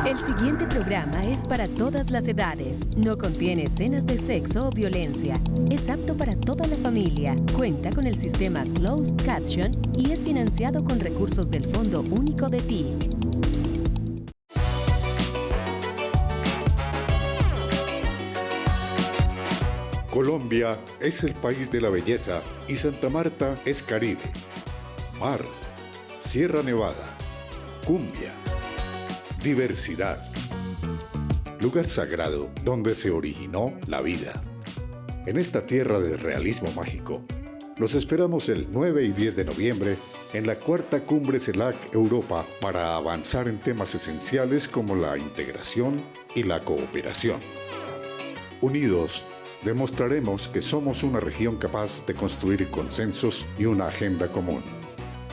El siguiente programa es para todas las edades. No contiene escenas de sexo o violencia. Es apto para toda la familia. Cuenta con el sistema Closed Caption y es financiado con recursos del Fondo Único de TIC. Colombia es el país de la belleza y Santa Marta es Caribe, mar, Sierra Nevada, cumbia, diversidad, lugar sagrado donde se originó la vida. En esta tierra del realismo mágico, los esperamos el 9 y 10 de noviembre en la cuarta cumbre CELAC Europa para avanzar en temas esenciales como la integración y la cooperación. Unidos, demostraremos que somos una región capaz de construir consensos y una agenda común.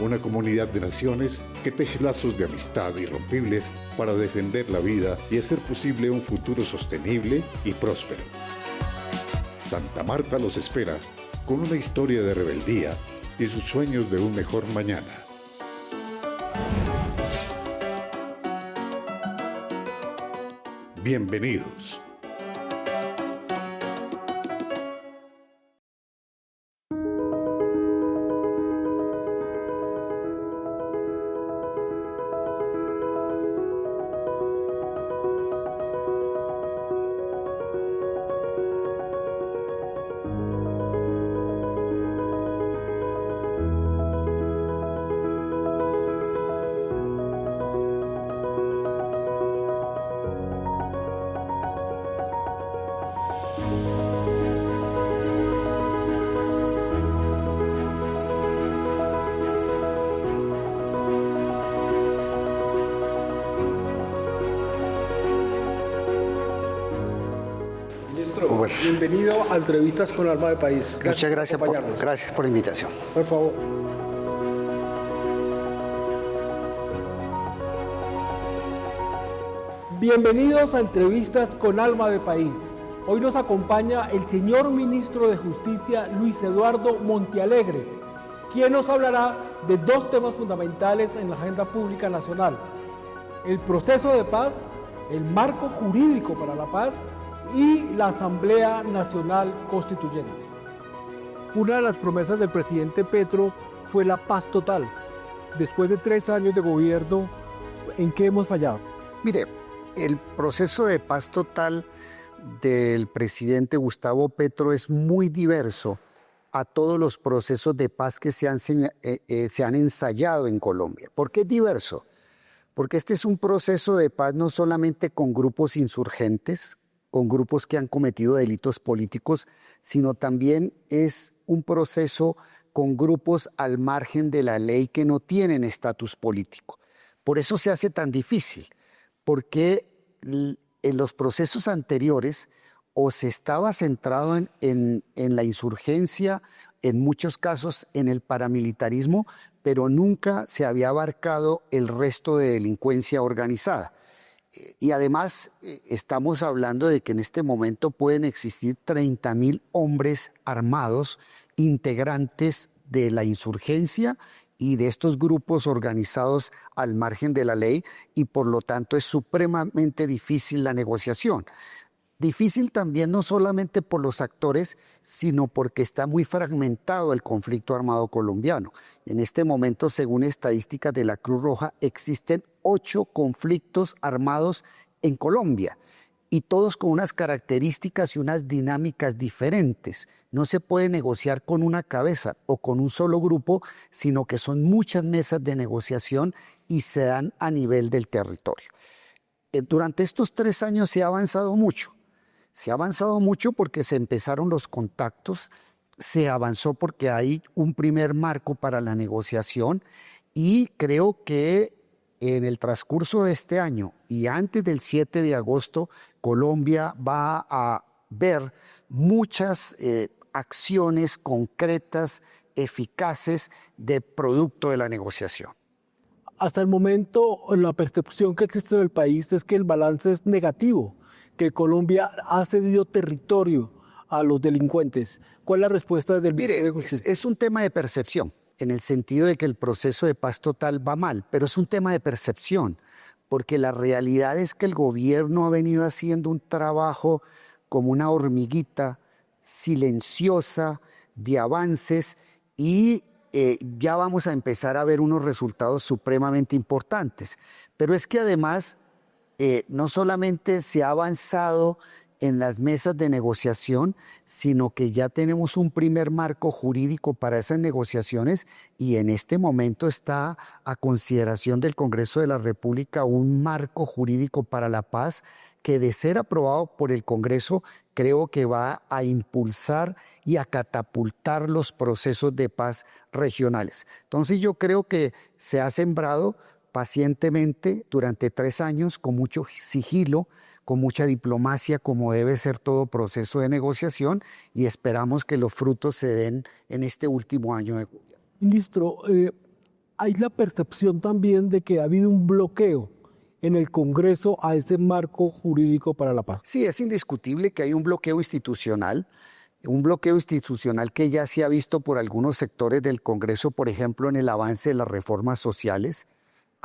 Una comunidad de naciones que teje lazos de amistad irrompibles para defender la vida y hacer posible un futuro sostenible y próspero. Santa Marta los espera con una historia de rebeldía y sus sueños de un mejor mañana. Bienvenidos. Bueno. Bienvenido a Entrevistas con Alma de País. Muchas gracias por la invitación. Por favor. Bienvenidos a Entrevistas con Alma de País. Hoy nos acompaña el señor Ministro de Justicia, Luis Eduardo Montealegre, quien nos hablará de dos temas fundamentales en la agenda pública nacional: el proceso de paz, el marco jurídico para la paz y la Asamblea Nacional Constituyente. Una de las promesas del presidente Petro fue la paz total. Después de 3 años de gobierno, ¿en qué hemos fallado? Mire, el proceso de paz total del presidente Gustavo Petro es muy diverso a todos los procesos de paz que se han ensayado en Colombia. ¿Por qué es diverso? Porque este es un proceso de paz no solamente con grupos insurgentes, con grupos que han cometido delitos políticos, sino también es un proceso con grupos al margen de la ley que no tienen estatus político. Por eso se hace tan difícil, porque en los procesos anteriores o se estaba centrado en la insurgencia, en muchos casos en el paramilitarismo, pero nunca se había abarcado el resto de delincuencia organizada. Y además estamos hablando de que en este momento pueden existir 30.000 hombres armados integrantes de la insurgencia y de estos grupos organizados al margen de la ley, y por lo tanto es supremamente difícil la negociación. Difícil también no solamente por los actores, sino porque está muy fragmentado el conflicto armado colombiano. En este momento, según estadísticas de la Cruz Roja, existen 8 conflictos armados en Colombia, y todos con unas características y unas dinámicas diferentes. No se puede negociar con una cabeza o con un solo grupo, sino que son muchas mesas de negociación y se dan a nivel del territorio. Durante estos 3 años se ha avanzado mucho. Se ha avanzado mucho porque se empezaron los contactos, se avanzó porque hay un primer marco para la negociación, y creo que en el transcurso de este año y antes del 7 de agosto, Colombia va a ver muchas acciones concretas, eficaces, de producto de la negociación. Hasta el momento, la percepción que existe en el país es que el balance es negativo, que Colombia ha cedido territorio a los delincuentes. ¿Cuál es la respuesta del Ministerio de Justicia? Es un tema de percepción, en el sentido de que el proceso de paz total va mal, pero es un tema de percepción, porque la realidad es que el gobierno ha venido haciendo un trabajo como una hormiguita silenciosa de avances y ya vamos a empezar a ver unos resultados supremamente importantes. Pero es que además no solamente se ha avanzado en las mesas de negociación, sino que ya tenemos un primer marco jurídico para esas negociaciones y en este momento está a consideración del Congreso de la República un marco jurídico para la paz que, de ser aprobado por el Congreso, creo que va a impulsar y a catapultar los procesos de paz regionales. Entonces yo creo que se ha sembrado pacientemente durante 3 años con mucho sigilo, con mucha diplomacia, como debe ser todo proceso de negociación, y esperamos que los frutos se den en este último año de gobierno. Ministro, hay la percepción también de que ha habido un bloqueo en el Congreso a ese marco jurídico para la paz. Sí, es indiscutible que hay un bloqueo institucional que ya se ha visto por algunos sectores del Congreso, por ejemplo, en el avance de las reformas sociales.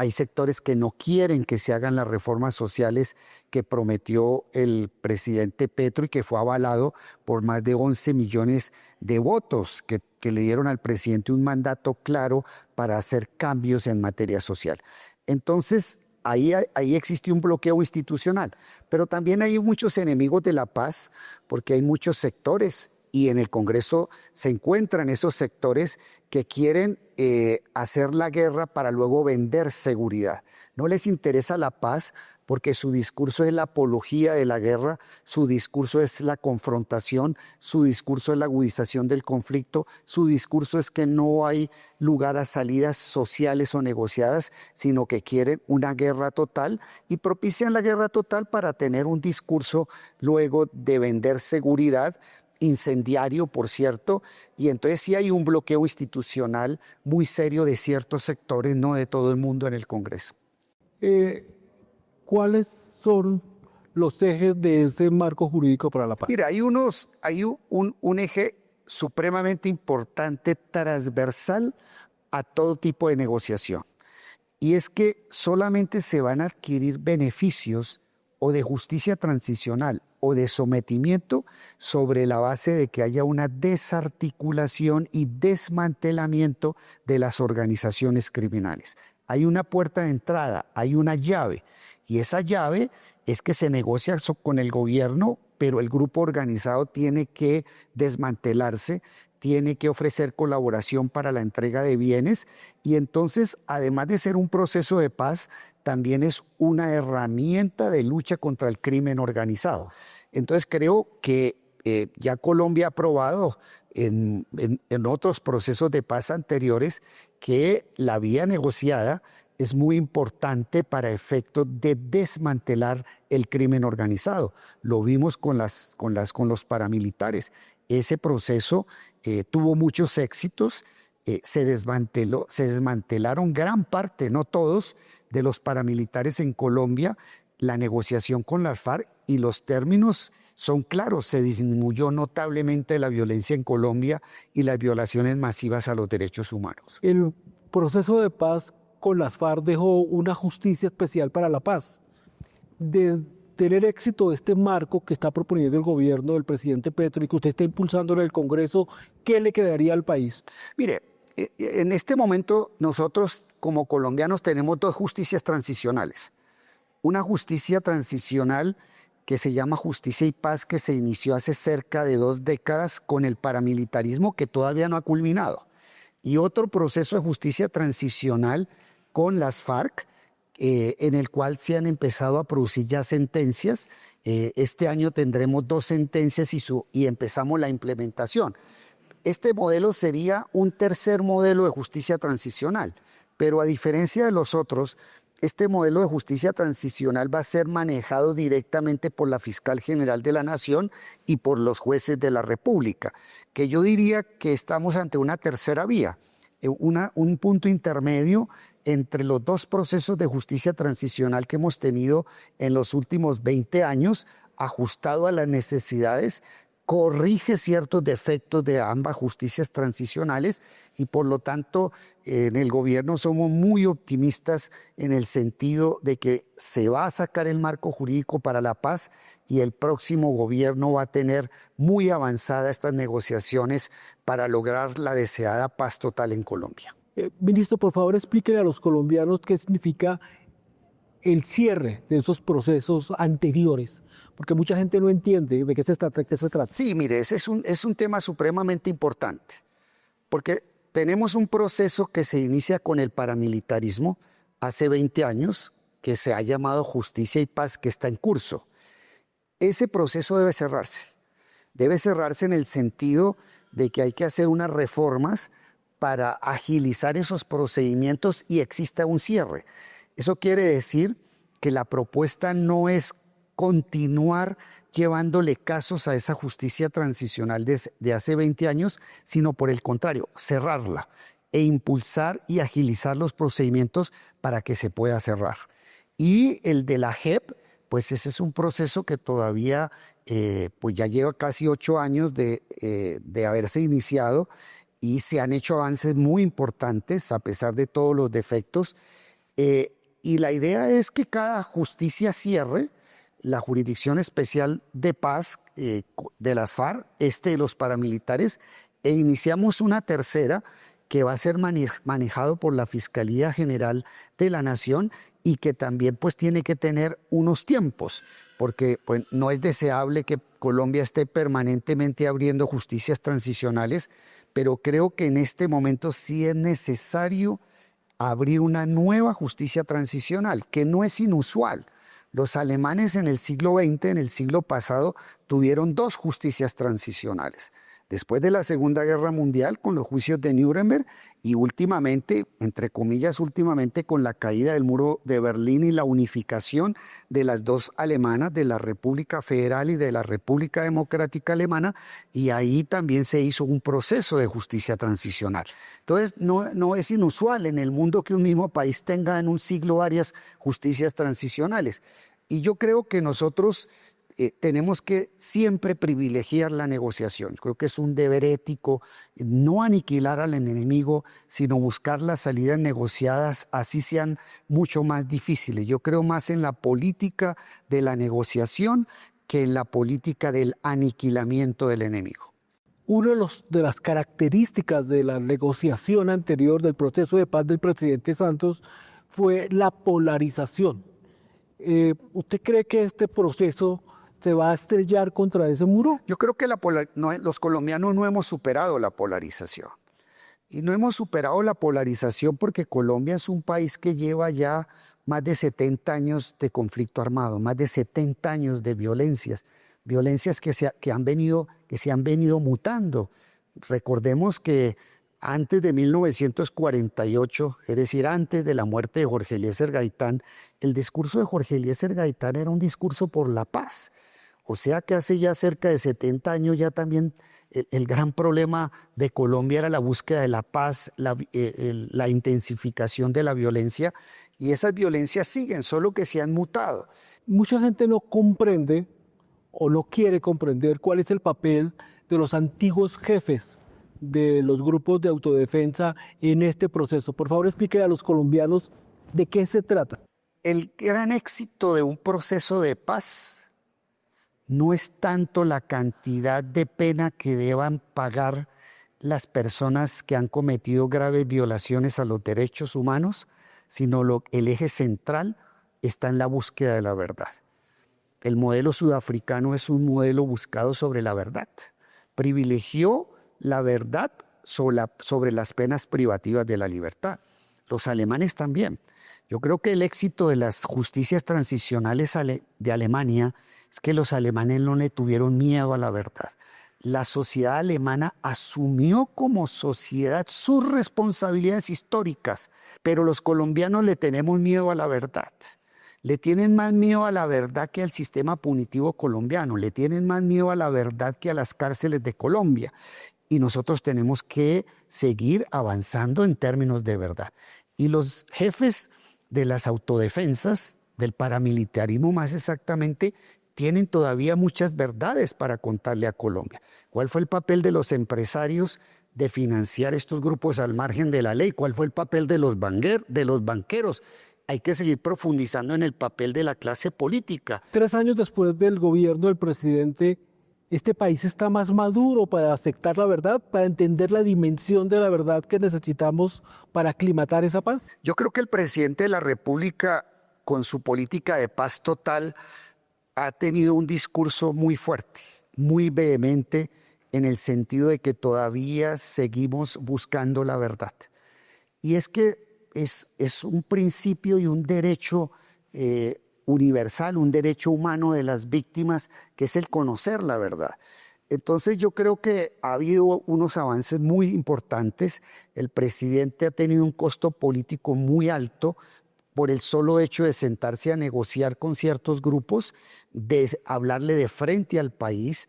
Hay sectores que no quieren que se hagan las reformas sociales que prometió el presidente Petro y que fue avalado por más de 11 millones de votos que le dieron al presidente un mandato claro para hacer cambios en materia social. Entonces, ahí existe un bloqueo institucional, pero también hay muchos enemigos de la paz porque hay muchos sectores y en el Congreso se encuentran esos sectores que quieren hacer la guerra para luego vender seguridad. No les interesa la paz porque su discurso es la apología de la guerra, su discurso es la confrontación, su discurso es la agudización del conflicto, su discurso es que no hay lugar a salidas sociales o negociadas, sino que quieren una guerra total y propician la guerra total para tener un discurso luego de vender seguridad, incendiario, por cierto, y entonces sí hay un bloqueo institucional muy serio de ciertos sectores, no de todo el mundo en el Congreso. ¿Cuáles son los ejes de ese marco jurídico para la paz? Mira, hay un eje supremamente importante, transversal a todo tipo de negociación, y es que solamente se van a adquirir beneficios o de justicia transicional o de sometimiento sobre la base de que haya una desarticulación y desmantelamiento de las organizaciones criminales. Hay una puerta de entrada, hay una llave, y esa llave es que se negocia con el gobierno, pero el grupo organizado tiene que desmantelarse, tiene que ofrecer colaboración para la entrega de bienes, y entonces, además de ser un proceso de paz, también es una herramienta de lucha contra el crimen organizado. Entonces creo que ya Colombia ha probado en otros procesos de paz anteriores que la vía negociada es muy importante para efectos de desmantelar el crimen organizado. Lo vimos con los paramilitares. Ese proceso tuvo muchos éxitos, se desmantelaron gran parte, no todos, de los paramilitares en Colombia, la negociación con las FARC, y los términos son claros. Se disminuyó notablemente la violencia en Colombia y las violaciones masivas a los derechos humanos. El proceso de paz con las FARC dejó una justicia especial para la paz. De tener éxito este marco que está proponiendo el gobierno del presidente Petro y que usted está impulsando en el Congreso, ¿qué le quedaría al país? Mire, en este momento nosotros como colombianos tenemos 2 justicias transicionales. Una justicia transicional que se llama Justicia y Paz, que se inició hace cerca de 2 décadas con el paramilitarismo, que todavía no ha culminado. Y otro proceso de justicia transicional con las FARC, en el cual se han empezado a producir ya sentencias. Este año tendremos 2 sentencias y empezamos la implementación. Este modelo sería un tercer modelo de justicia transicional, pero a diferencia de los otros, este modelo de justicia transicional va a ser manejado directamente por la Fiscal General de la Nación y por los jueces de la República, que yo diría que estamos ante una tercera vía, un punto intermedio entre los 2 procesos de justicia transicional que hemos tenido en los últimos 20 años, ajustado a las necesidades corrige ciertos defectos de ambas justicias transicionales y por lo tanto en el gobierno somos muy optimistas en el sentido de que se va a sacar el marco jurídico para la paz y el próximo gobierno va a tener muy avanzadas estas negociaciones para lograr la deseada paz total en Colombia. Ministro, por favor, explíquele a los colombianos qué significa el cierre de esos procesos anteriores, porque mucha gente no entiende de qué se trata. Sí, mire, ese es un tema supremamente importante, porque tenemos un proceso que se inicia con el paramilitarismo hace 20 años, que se ha llamado Justicia y Paz, que está en curso. Ese proceso debe cerrarse en el sentido de que hay que hacer unas reformas para agilizar esos procedimientos y exista un cierre. Eso quiere decir que la propuesta no es continuar llevándole casos a esa justicia transicional de hace 20 años, sino por el contrario, cerrarla e impulsar y agilizar los procedimientos para que se pueda cerrar. Y el de la JEP, pues ese es un proceso que todavía pues ya lleva casi 8 años de haberse iniciado y se han hecho avances muy importantes a pesar de todos los defectos. Y la idea es que cada justicia cierre la Jurisdicción Especial de Paz de las FARC, de los paramilitares, e iniciamos una tercera que va a ser manejado por la Fiscalía General de la Nación y que también pues tiene que tener unos tiempos, porque pues, no es deseable que Colombia esté permanentemente abriendo justicias transicionales, pero creo que en este momento sí es necesario abrir una nueva justicia transicional, que no es inusual. Los alemanes en el siglo XX, en el siglo pasado, tuvieron 2 justicias transicionales. Después de la Segunda Guerra Mundial, con los juicios de Nuremberg, y últimamente, entre comillas, últimamente con la caída del muro de Berlín y la unificación de las 2 alemanas, de la República Federal y de la República Democrática Alemana, y ahí también se hizo un proceso de justicia transicional. Entonces, no es inusual en el mundo que un mismo país tenga en un siglo varias justicias transicionales. Y yo creo que nosotros tenemos que siempre privilegiar la negociación. Creo que es un deber ético no aniquilar al enemigo, sino buscar las salidas negociadas, así sean mucho más difíciles. Yo creo más en la política de la negociación que en la política del aniquilamiento del enemigo. Una de las características de la negociación anterior del proceso de paz del presidente Santos fue la polarización. ¿Usted cree que este proceso se va a estrellar contra ese muro? Yo creo que los colombianos no hemos superado la polarización. Y no hemos superado la polarización porque Colombia es un país que lleva ya más de 70 años de conflicto armado, más de 70 años de violencias que se han venido mutando. Recordemos que antes de 1948, es decir, antes de la muerte de Jorge Eliezer Gaitán, el discurso de Jorge Eliezer Gaitán era un discurso por la paz. O sea que hace ya cerca de 70 años ya también el gran problema de Colombia era la búsqueda de la paz, la intensificación de la violencia, y esas violencias siguen, solo que se han mutado. Mucha gente no comprende o no quiere comprender cuál es el papel de los antiguos jefes de los grupos de autodefensa en este proceso. Por favor, explique a los colombianos de qué se trata. El gran éxito de un proceso de paz no es tanto la cantidad de pena que deban pagar las personas que han cometido graves violaciones a los derechos humanos, sino el eje central está en la búsqueda de la verdad. El modelo sudafricano es un modelo buscado sobre la verdad. Privilegió la verdad sobre las penas privativas de la libertad. Los alemanes también. Yo creo que el éxito de las justicias transicionales de Alemania es que los alemanes no le tuvieron miedo a la verdad. La sociedad alemana asumió como sociedad sus responsabilidades históricas, pero los colombianos le tenemos miedo a la verdad. Le tienen más miedo a la verdad que al sistema punitivo colombiano, le tienen más miedo a la verdad que a las cárceles de Colombia. Y nosotros tenemos que seguir avanzando en términos de verdad. Y los jefes de las autodefensas, del paramilitarismo más exactamente, tienen todavía muchas verdades para contarle a Colombia. ¿Cuál fue el papel de los empresarios de financiar estos grupos al margen de la ley? ¿Cuál fue el papel de los banqueros? Hay que seguir profundizando en el papel de la clase política. 3 años después del gobierno del presidente, ¿este país está más maduro para aceptar la verdad, para entender la dimensión de la verdad que necesitamos para aclimatar esa paz? Yo creo que el presidente de la República, con su política de paz total, ha tenido un discurso muy fuerte, muy vehemente, en el sentido de que todavía seguimos buscando la verdad. Y es que es un principio y un derecho universal, un derecho humano de las víctimas, que es el conocer la verdad. Entonces yo creo que ha habido unos avances muy importantes. El presidente ha tenido un costo político muy alto por el solo hecho de sentarse a negociar con ciertos grupos, de hablarle de frente al país,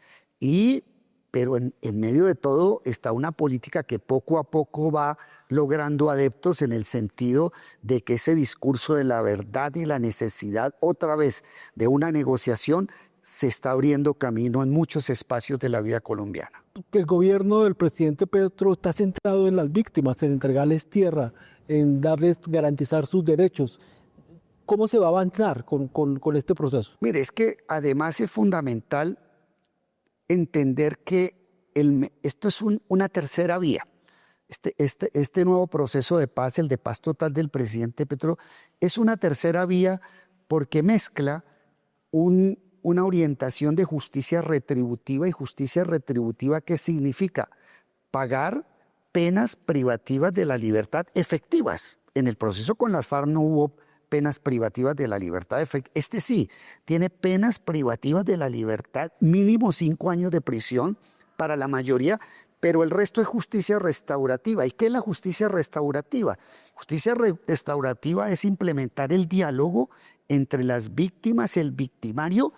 pero en medio de todo está una política que poco a poco va logrando adeptos, en el sentido de que ese discurso de la verdad y la necesidad otra vez de una negociación se está abriendo camino en muchos espacios de la vida colombiana. Que el gobierno del presidente Petro está centrado en las víctimas, en entregarles tierra, en garantizar sus derechos. ¿Cómo se va a avanzar con este proceso? Mire, es que además es fundamental entender que esto es una tercera vía. Este nuevo proceso de paz, el de paz total del presidente Petro, es una tercera vía porque mezcla una orientación de justicia retributiva. ¿Y justicia retributiva qué significa? Pagar penas privativas de la libertad efectivas. En el proceso con las FARC no hubo penas privativas de la libertad. Este sí, tiene penas privativas de la libertad, mínimo 5 años de prisión para la mayoría, pero el resto es justicia restaurativa. ¿Y qué es la justicia restaurativa? Justicia restaurativa es implementar el diálogo entre las víctimas, el victimario,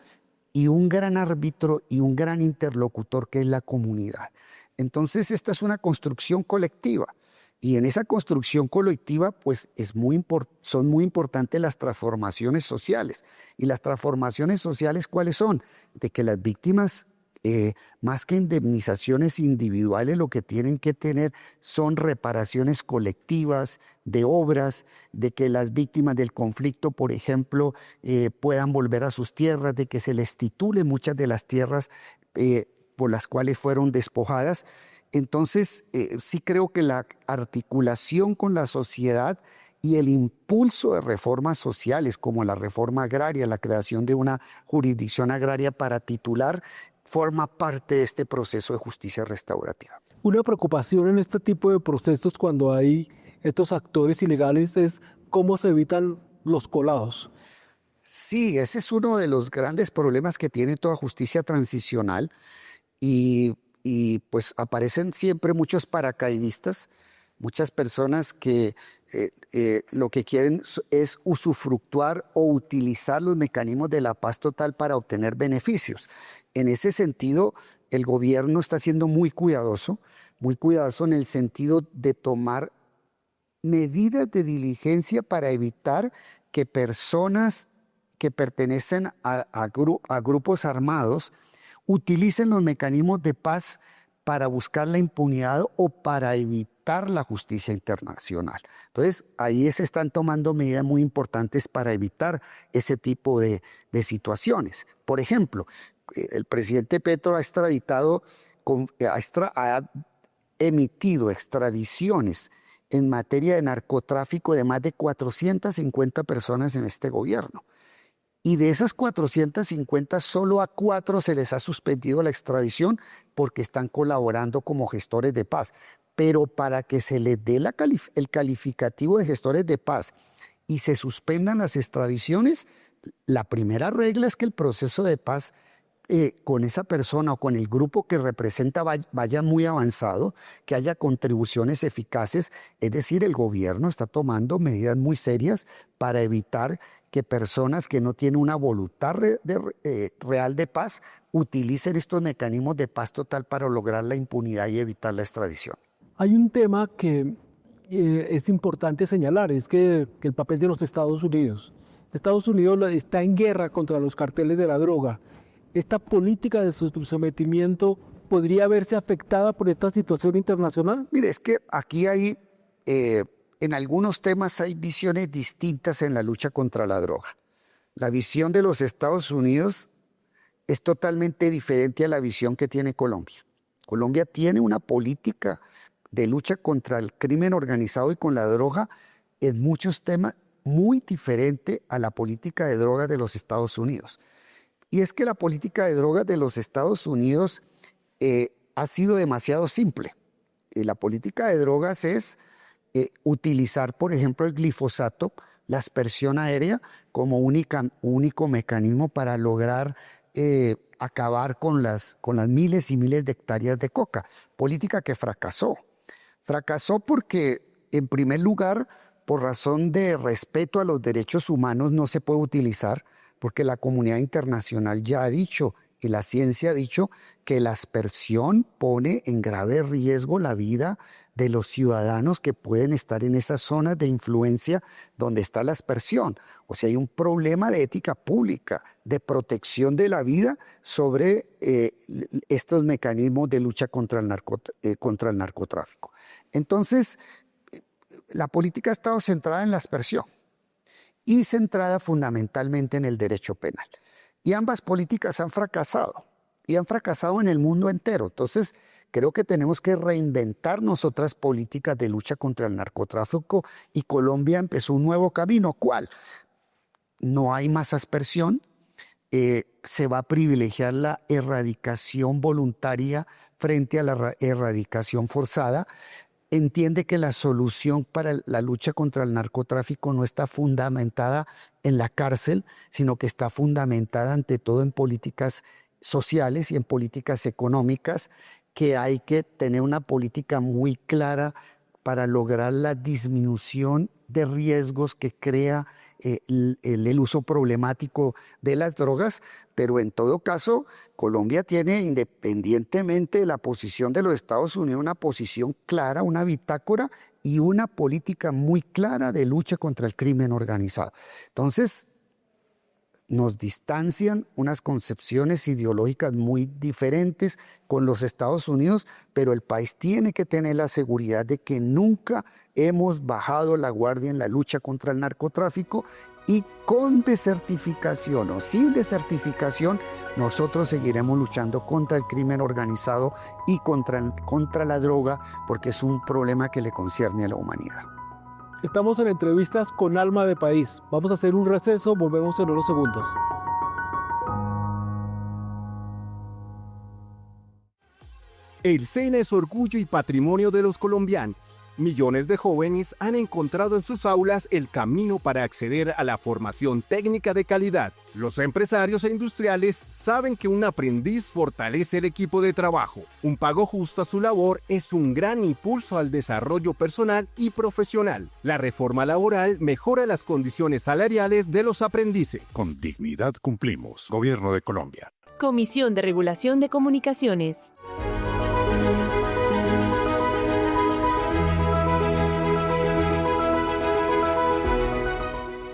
y un gran árbitro y un gran interlocutor que es la comunidad. Entonces esta es una construcción colectiva. Y en esa construcción colectiva, pues son muy importantes las transformaciones sociales. ¿Y las transformaciones sociales cuáles son? De que las víctimas, más que indemnizaciones individuales, lo que tienen que tener son reparaciones colectivas de obras, de que las víctimas del conflicto, por ejemplo, puedan volver a sus tierras, de que se les titule muchas de las tierras por las cuales fueron despojadas. Entonces, sí creo que la articulación con la sociedad y el impulso de reformas sociales, como la reforma agraria, la creación de una jurisdicción agraria para titular, forma parte de este proceso de justicia restaurativa. Una preocupación en este tipo de procesos, cuando hay estos actores ilegales, es cómo se evitan los colados. Sí, ese es uno de los grandes problemas que tiene toda justicia transicional, y pues aparecen siempre muchos paracaidistas, muchas personas que lo que quieren es usufructuar o utilizar los mecanismos de la paz total para obtener beneficios. En ese sentido, el gobierno está siendo muy cuidadoso en el sentido de tomar medidas de diligencia para evitar que personas que pertenecen a grupos armados utilicen los mecanismos de paz para buscar la impunidad o para evitar la justicia internacional. Entonces, ahí se están tomando medidas muy importantes para evitar ese tipo de situaciones. Por ejemplo, el presidente Petro ha emitido extradiciones en materia de narcotráfico de más de 450 personas en este gobierno. Y de esas 450, solo a 4 se les ha suspendido la extradición porque están colaborando como gestores de paz. Pero para que se les dé el calificativo de gestores de paz y se suspendan las extradiciones, la primera regla es que el proceso de paz con esa persona o con el grupo que representa vaya muy avanzado, que haya contribuciones eficaces. Es decir, el gobierno está tomando medidas muy serias para evitar que personas que no tienen una voluntad real de paz utilicen estos mecanismos de paz total para lograr la impunidad y evitar la extradición. Hay un tema que es importante señalar, es que el papel de los Estados Unidos. Estados Unidos está en guerra contra los carteles de la droga ¿Esta política de su sometimiento podría verse afectada por esta situación internacional? Mire, es que aquí hay, en algunos temas hay visiones distintas en la lucha contra la droga. La visión de los Estados Unidos es totalmente diferente a la visión que tiene Colombia. Colombia tiene una política de lucha contra el crimen organizado y con la droga en muchos temas muy diferente a la política de drogas de los Estados Unidos. Y es que la política de drogas de los Estados Unidos ha sido demasiado simple. La política de drogas es utilizar, por ejemplo, el glifosato, la aspersión aérea, como único mecanismo para lograr acabar con las miles y miles de hectáreas de coca. Política que fracasó. Fracasó porque, en primer lugar, por razón de respeto a los derechos humanos, no se puede utilizar, porque la comunidad internacional ya ha dicho, y la ciencia ha dicho, que la aspersión pone en grave riesgo la vida de los ciudadanos que pueden estar en esas zonas de influencia donde está la aspersión. O sea, hay un problema de ética pública, de protección de la vida sobre estos mecanismos de lucha contra el narcotráfico. Entonces, la política ha estado centrada en la aspersión y centrada fundamentalmente en el derecho penal. Y ambas políticas han fracasado, y han fracasado en el mundo entero. Entonces, creo que tenemos que reinventarnos otras políticas de lucha contra el narcotráfico, y Colombia empezó un nuevo camino. ¿Cuál? No hay más aspersión, se va a privilegiar la erradicación voluntaria frente a la erradicación forzada. Entiende que la solución para la lucha contra el narcotráfico no está fundamentada en la cárcel, sino que está fundamentada ante todo en políticas sociales y en políticas económicas, que hay que tener una política muy clara para lograr la disminución de riesgos que crea el uso problemático de las drogas. Pero en todo caso, Colombia tiene, independientemente de la posición de los Estados Unidos, una posición clara, una bitácora y una política muy clara de lucha contra el crimen organizado. Entonces, nos distancian unas concepciones ideológicas muy diferentes con los Estados Unidos, pero el país tiene que tener la seguridad de que nunca hemos bajado la guardia en la lucha contra el narcotráfico, y con desertificación o sin desertificación, nosotros seguiremos luchando contra el crimen organizado y contra la droga, porque es un problema que le concierne a la humanidad. Estamos en entrevistas con Alma de País. Vamos a hacer un receso, volvemos en unos segundos. El SENA es orgullo y patrimonio de los colombianos. Millones de jóvenes han encontrado en sus aulas el camino para acceder a la formación técnica de calidad. Los empresarios e industriales saben que un aprendiz fortalece el equipo de trabajo. Un pago justo a su labor es un gran impulso al desarrollo personal y profesional. La reforma laboral mejora las condiciones salariales de los aprendices. Con dignidad cumplimos. Gobierno de Colombia. Comisión de Regulación de Comunicaciones.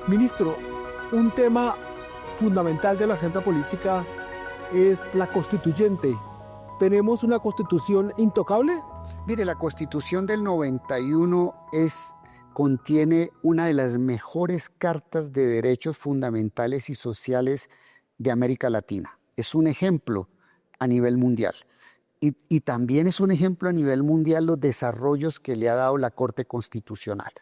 Ministro, un tema fundamental de la agenda política es la constituyente. ¿Tenemos una constitución intocable? Mire, la Constitución del 91 contiene una de las mejores cartas de derechos fundamentales y sociales de América Latina. Es un ejemplo a nivel mundial. Y también es un ejemplo a nivel mundial los desarrollos que le ha dado la Corte Constitucional.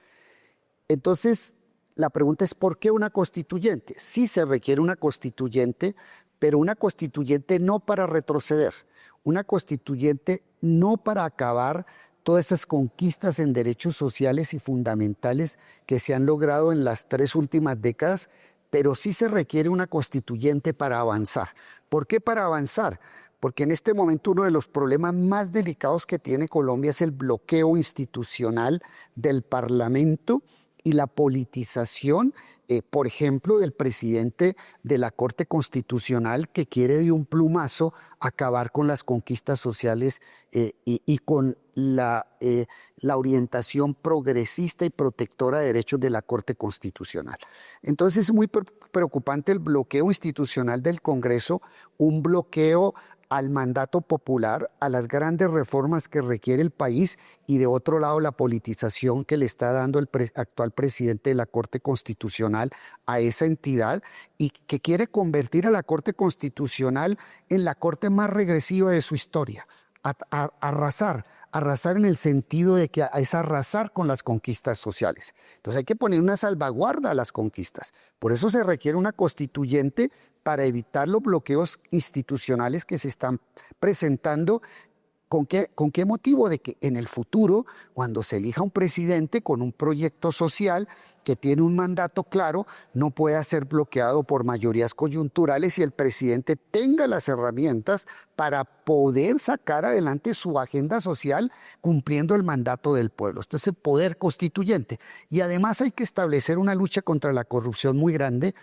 Entonces, la pregunta es, ¿por qué una constituyente? Sí se requiere una constituyente, pero una constituyente no para retroceder, una constituyente no para acabar todas esas conquistas en derechos sociales y fundamentales que se han logrado en las 3 últimas décadas, pero sí se requiere una constituyente para avanzar. ¿Por qué para avanzar? Porque en este momento uno de los problemas más delicados que tiene Colombia es el bloqueo institucional del Parlamento y la politización, por ejemplo, del presidente de la Corte Constitucional, que quiere de un plumazo acabar con las conquistas sociales y con la orientación progresista y protectora de derechos de la Corte Constitucional. Entonces es muy preocupante el bloqueo institucional del Congreso, un bloqueo al mandato popular, a las reformas que requiere el país, y de otro lado la politización que le está dando el actual presidente de la Corte Constitucional a esa entidad, y que quiere convertir a la Corte Constitucional en la corte más regresiva de su historia, arrasar en el sentido de que es arrasar con las conquistas sociales. Entonces hay que poner una salvaguarda a las conquistas. Por eso se requiere una constituyente para evitar los bloqueos institucionales que se están presentando. ¿Con qué motivo? De que en el futuro, cuando se elija un presidente con un proyecto social que tiene un mandato claro, no pueda ser bloqueado por mayorías coyunturales y el presidente tenga las herramientas para poder sacar adelante su agenda social cumpliendo el mandato del pueblo. Esto es el poder constituyente. Y además hay que establecer una lucha contra la corrupción muy grande.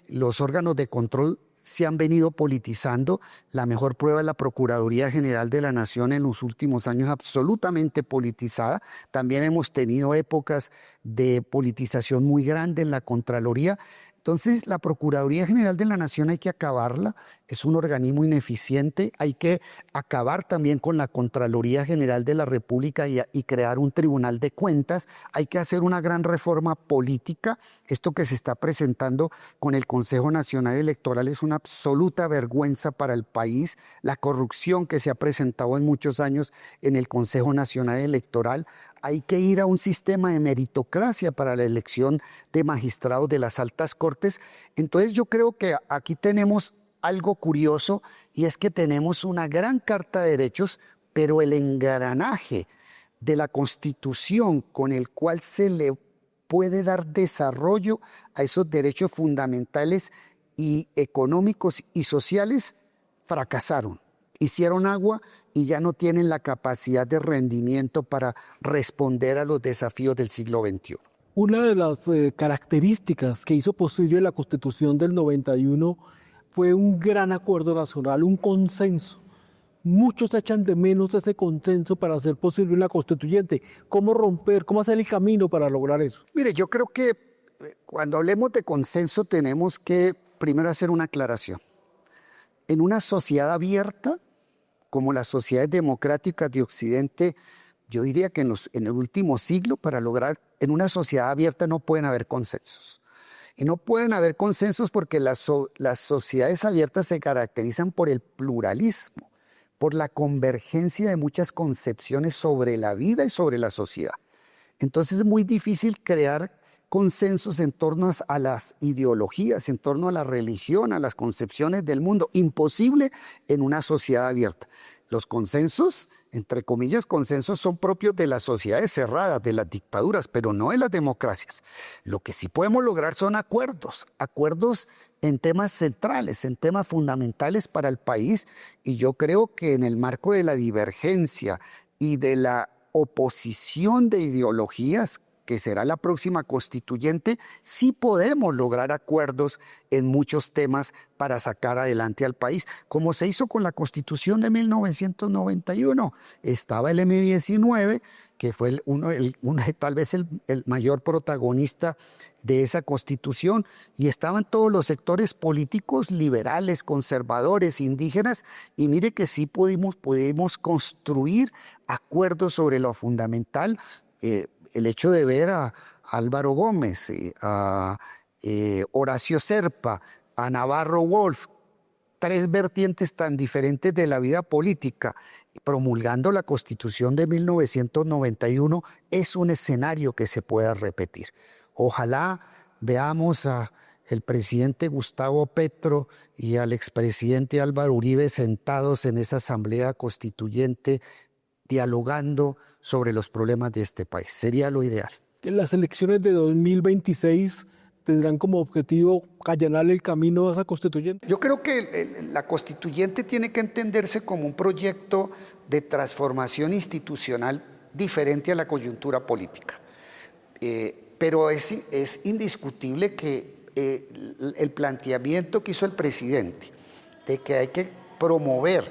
Los órganos de control se han venido politizando. La mejor prueba es la Procuraduría General de la Nación en los últimos años, absolutamente politizada. También hemos tenido épocas de politización muy grande en la Contraloría. Entonces, la Procuraduría General de la Nación hay que acabarla, es un organismo ineficiente, hay que acabar también con la Contraloría General de la República y crear un Tribunal de Cuentas, hay que hacer una gran reforma política. Esto que se está presentando con el Consejo Nacional Electoral es una absoluta vergüenza para el país, la corrupción que se ha presentado en muchos años en el Consejo Nacional Electoral. Hay que ir a un sistema de meritocracia para la elección de magistrados de las altas cortes. Entonces yo creo que aquí tenemos algo curioso, y es que tenemos una gran carta de derechos, pero el engranaje de la Constitución con el cual se le puede dar desarrollo a esos derechos fundamentales y económicos y sociales fracasaron. Hicieron agua y ya no tienen la capacidad de rendimiento para responder a los desafíos del siglo XXI. Una de las características que hizo posible la Constitución del 91 fue un gran acuerdo nacional, un consenso. Muchos echan de menos ese consenso para hacer posible una constituyente. ¿Cómo romper, cómo hacer el camino para lograr eso? Mire, yo creo que cuando hablemos de consenso tenemos que primero hacer una aclaración. En una sociedad abierta, como las sociedades democráticas de Occidente, yo diría que en el último siglo, para lograr, en una sociedad abierta no pueden haber consensos. Y no pueden haber consensos porque las sociedades abiertas se caracterizan por el pluralismo, por la convergencia de muchas concepciones sobre la vida y sobre la sociedad. Entonces es muy difícil crear consensos en torno a las ideologías, en torno a la religión, a las concepciones del mundo. Imposible en una sociedad abierta. Los consensos, entre comillas, consensos son propios de las sociedades cerradas, de las dictaduras, pero no de las democracias. Lo que sí podemos lograr son acuerdos en temas centrales, en temas fundamentales para el país, y yo creo que en el marco de la divergencia y de la oposición de ideologías, que será la próxima constituyente, sí podemos lograr acuerdos en muchos temas para sacar adelante al país, como se hizo con la Constitución de 1991. Estaba el M-19, que fue tal vez el mayor protagonista de esa Constitución, y estaban todos los sectores políticos liberales, conservadores, indígenas, y mire que sí pudimos construir acuerdos sobre lo fundamental. El hecho de ver a Álvaro Gómez, a Horacio Serpa, a Navarro Wolf, tres vertientes tan diferentes de la vida política, promulgando la Constitución de 1991, es un escenario que se pueda repetir. Ojalá veamos al presidente Gustavo Petro y al expresidente Álvaro Uribe sentados en esa asamblea constituyente dialogando sobre los problemas de este país. Sería lo ideal. Las elecciones de 2026 tendrán como objetivo allanar el camino a esa constituyente. Yo creo que la constituyente tiene que entenderse como un proyecto de transformación institucional diferente a la coyuntura política. Pero es indiscutible que el planteamiento que hizo el presidente de que hay que promover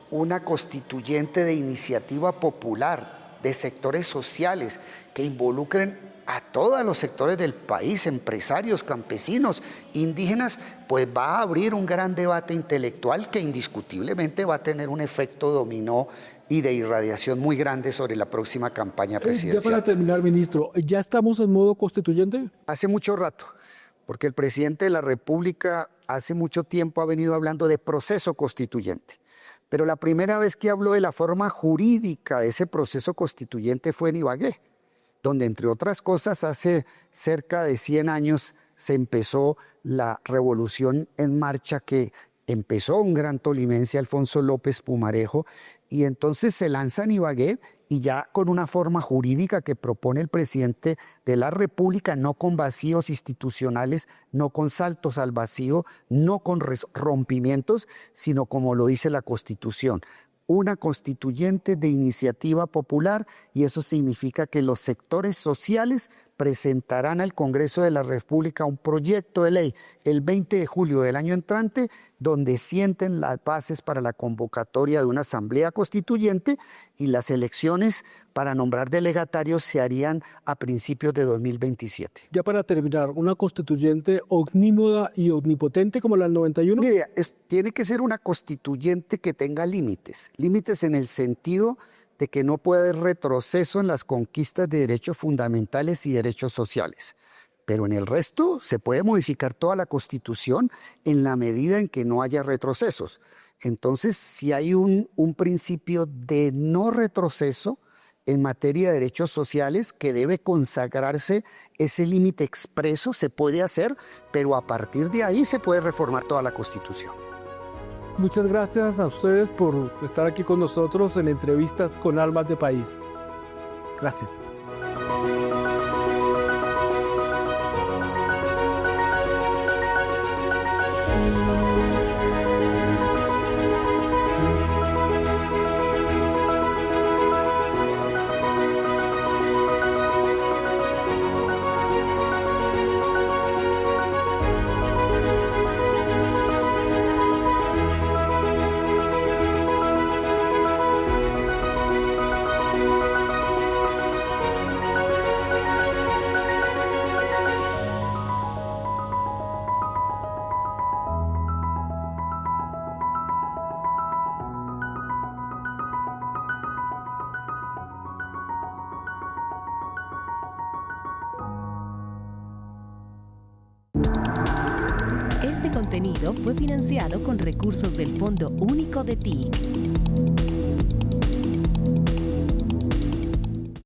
una constituyente de iniciativa popular, de sectores sociales que involucren a todos los sectores del país, empresarios, campesinos, indígenas, pues va a abrir un gran debate intelectual que indiscutiblemente va a tener un efecto dominó y de irradiación muy grande sobre la próxima campaña presidencial. Ya para terminar, ministro, ¿ya estamos en modo constituyente? Hace mucho rato, porque el presidente de la República hace mucho tiempo ha venido hablando de proceso constituyente. Pero la primera vez que habló de la forma jurídica de ese proceso constituyente fue en Ibagué, donde entre otras cosas hace cerca de 100 años se empezó la revolución en marcha que empezó un gran tolimense, Alfonso López Pumarejo, y entonces se lanza en Ibagué y ya con una forma jurídica que propone el presidente de la República, no con vacíos institucionales, no con saltos al vacío, no con rompimientos, sino como lo dice la Constitución, una constituyente de iniciativa popular, y eso significa que los sectores sociales presentarán al Congreso de la República un proyecto de ley el 20 de julio del año entrante, donde sienten las bases para la convocatoria de una asamblea constituyente, y las elecciones para nombrar delegatarios se harían a principios de 2027. Ya para terminar, ¿una constituyente omnímoda y omnipotente como la del 91? Mire, tiene que ser una constituyente que tenga límites en el sentido de que no puede haber retroceso en las conquistas de derechos fundamentales y derechos sociales. Pero en el resto se puede modificar toda la Constitución en la medida en que no haya retrocesos. Entonces, si hay un principio de no retroceso en materia de derechos sociales que debe consagrarse ese límite expreso, se puede hacer, pero a partir de ahí se puede reformar toda la Constitución. Muchas gracias a ustedes por estar aquí con nosotros en Entrevistas con Almas de País. Gracias. Este contenido fue financiado con recursos del Fondo Único de TIC.